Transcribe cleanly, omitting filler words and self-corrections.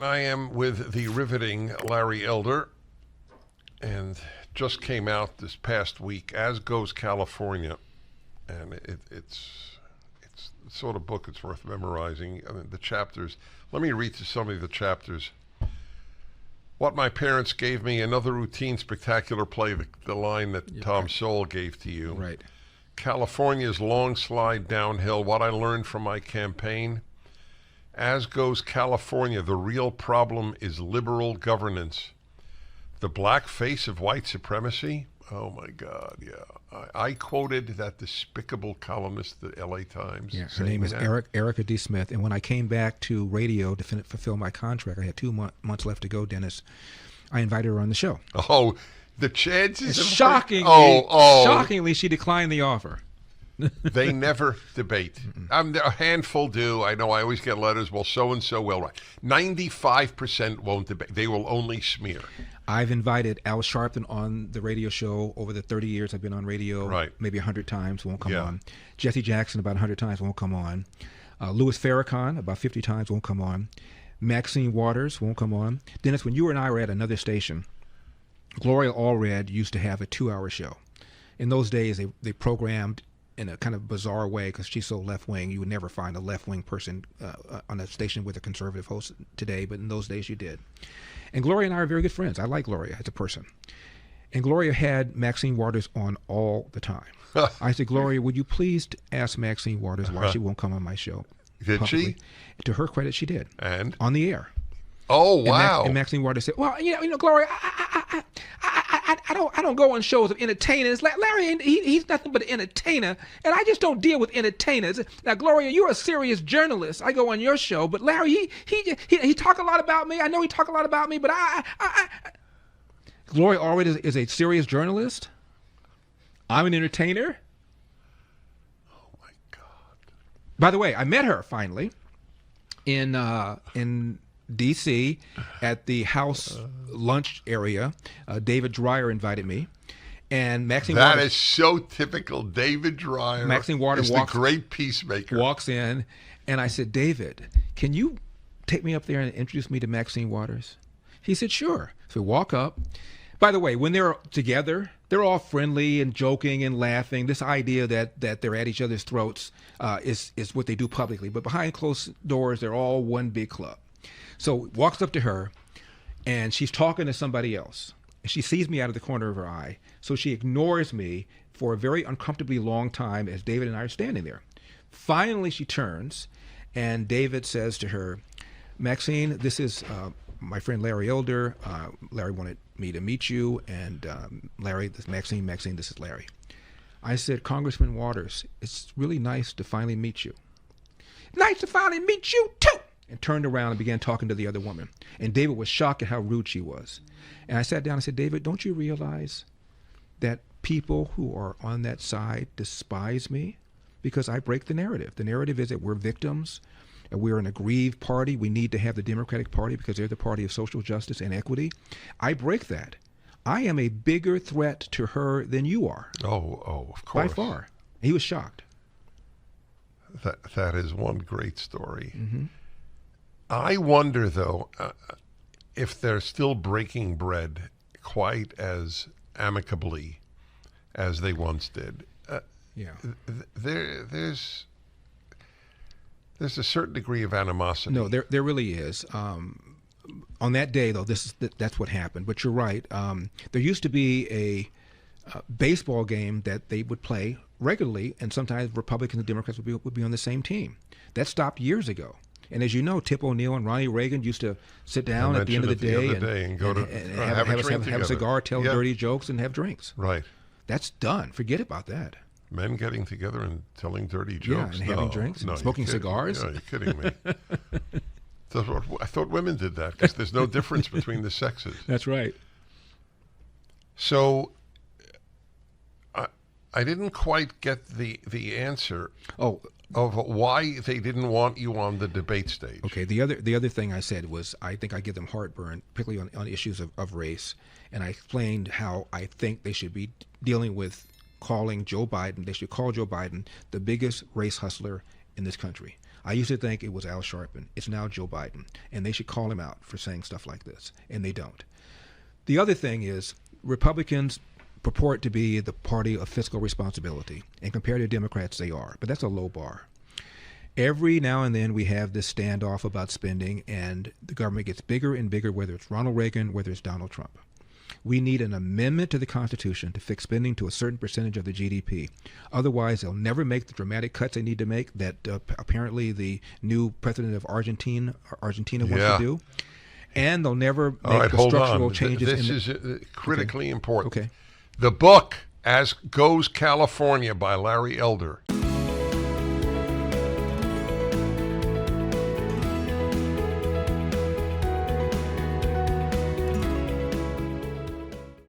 I am with the riveting Larry Elder, and just came out this past week, As Goes California, and it's the sort of book it's worth memorizing. I mean, the chapters. Let me read to some of the chapters. What my parents gave me, another routine, spectacular play, the line that Tom Sowell gave to you. Right. California's long slide downhill, what I learned from my campaign. As goes California, the real problem is liberal governance. The black face of white supremacy? Oh my God, yeah. I quoted that despicable columnist at the LA Times. Yeah, her name is Erica D. Smith. And when I came back to radio to fulfill my contract, I had 2 months left to go, Dennis. I invited her on the show. Oh, the chances of shockingly, she declined the offer. They never debate. A handful do. I know I always get letters, well, so-and-so will write. 95% won't debate. They will only smear. I've invited Al Sharpton on the radio show over the 30 years I've been on radio. Right. Maybe 100 times, won't come on. Jesse Jackson about 100 times, won't come on. Louis Farrakhan about 50 times, won't come on. Maxine Waters won't come on. Dennis, when you and I were at another station, Gloria Allred used to have a 2-hour show. In those days, they programmed in a kind of bizarre way, because she's so left-wing, you would never find a left-wing person on a station with a conservative host today, but in those days you did. And Gloria and I are very good friends. I like Gloria as a person. And Gloria had Maxine Waters on all the time. I said, Gloria, would you please ask Maxine Waters why she won't come on my show? Did publicly? she? To her credit, she did. And? On the air. Oh, wow. And Maxine Waters said, well, you know, Gloria, I don't go on shows of entertainers. Larry, he's nothing but an entertainer, and I just don't deal with entertainers. Now, Gloria, you're a serious journalist. I go on your show, but Larry, he talk a lot about me. I know he talk a lot about me, but Gloria already is a serious journalist. I'm an entertainer. Oh my God. By the way, I met her finally in D.C. at the House lunch area. David Dreyer invited me, and Maxine Waters. That is so typical. David Dreyer. Maxine Waters is the great peacemaker. Walks in, and I said, David, can you take me up there and introduce me to Maxine Waters? He said, sure. So we walk up. By the way, when they're together, they're all friendly and joking and laughing. This idea that they're at each other's throats is what they do publicly. But behind closed doors, they're all one big club. So walks up to her, and she's talking to somebody else. And she sees me out of the corner of her eye. So she ignores me for a very uncomfortably long time as David and I are standing there. Finally, she turns, and David says to her, Maxine, this is my friend Larry Elder. Larry wanted me to meet you, and Larry, this Maxine, this is Larry. I said, Congressman Waters, it's really nice to finally meet you. Nice to finally meet you, too. And turned around and began talking to the other woman. And David was shocked at how rude she was. And I sat down and said, David, don't you realize that people who are on that side despise me? Because I break the narrative. The narrative is that we're victims, and we're an aggrieved party. We need to have the Democratic Party because they're the party of social justice and equity. I break that. I am a bigger threat to her than you are. Oh, of course. By far. He was shocked. That is one great story. Mm-hmm. I wonder, though, if they're still breaking bread quite as amicably as they once did. There's a certain degree of animosity. No, there really is. On that day, though, that's what happened. But you're right. There used to be a baseball game that they would play regularly, and sometimes Republicans and Democrats would be on the same team. That stopped years ago. And as you know, Tip O'Neill and Ronnie Reagan used to sit down at the end of the day and go to have a cigar, tell dirty jokes, and have drinks. Right. That's done. Forget about that. Men getting together and telling dirty jokes. Yeah, and having drinks and smoking cigars. No, you're kidding me. I thought women did that because there's no difference between the sexes. That's right. So I didn't quite get the answer. Of why they didn't want you on the debate stage. Okay, the other thing I said was I think I give them heartburn, particularly on issues of race, and I explained how I think they should be dealing with calling Joe Biden. They should call Joe Biden the biggest race hustler in this country. I used to think it was Al Sharpton. It's now Joe Biden. And they should call him out for saying stuff like this. And they don't. The other thing is Republicans purport to be the party of fiscal responsibility. And compared to Democrats, they are. But that's a low bar. Every now and then we have this standoff about spending, and the government gets bigger and bigger, whether it's Ronald Reagan, whether it's Donald Trump. We need an amendment to the Constitution to fix spending to a certain percentage of the GDP. Otherwise, they'll never make the dramatic cuts they need to make that apparently the new president of Argentina wants to do. And they'll never make the structural changes. This is critically important. Okay. The book, As Goes California by Larry Elder,